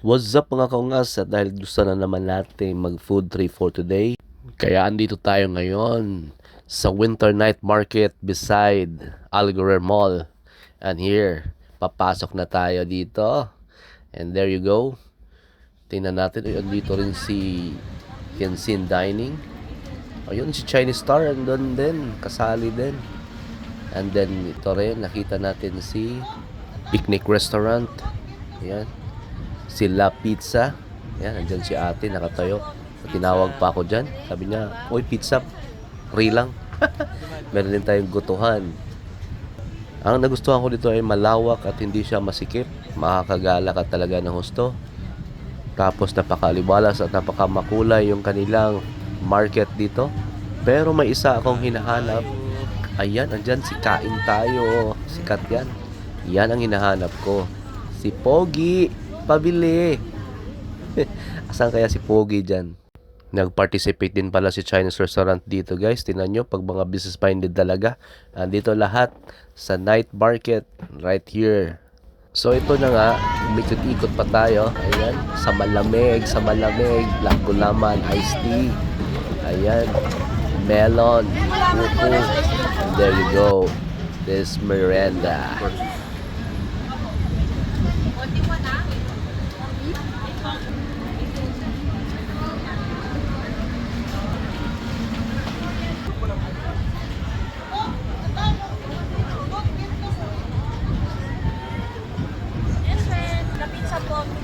What's up mga kaungas? At dahil gusto na naman natin mag food trip for today, kaya andito tayo ngayon sa Winter Night Market beside Algorer Mall. And here, papasok na tayo dito. And there you go. Tingnan natin, andito rin si Kensin Dining. Ayun, si Chinese Star, andun din, kasali din. And then, ito rin, nakita natin si Picnic Restaurant. Ayan. Sila Pizza. Yan, andyan si ate, nakatayo. Tinawag pa ako dyan. Sabi niya, "Uy, pizza, free lang." Meron din tayong gutuhan. Ang nagustuhan ko dito ay malawak at hindi siya masikip. Makakagala ka talaga ng husto. Tapos napakaliwalas at napakamakulay yung kanilang market dito. Pero may isa akong hinahanap. Ayan, andyan si Kain Tayo. Sikat yan. Yan ang hinahanap ko. Si Pogi. Pabili. Asan kaya si Pogi dyan? Nag-participate din pala si Chinese restaurant dito, guys. Tingnan nyo, pag mga business-minded talaga. Andito lahat sa night market right here. So ito na nga, umikot-ikot pa tayo. Ayan, sa malamig, black gulaman, iced tea. Ayan, melon, buko. And there you go. This Miranda.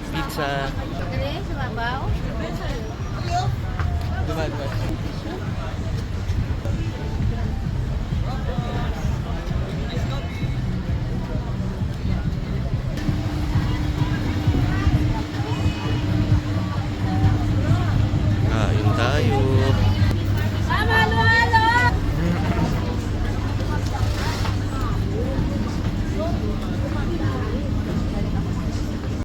Pizza. Dali, sumabaw. Duman.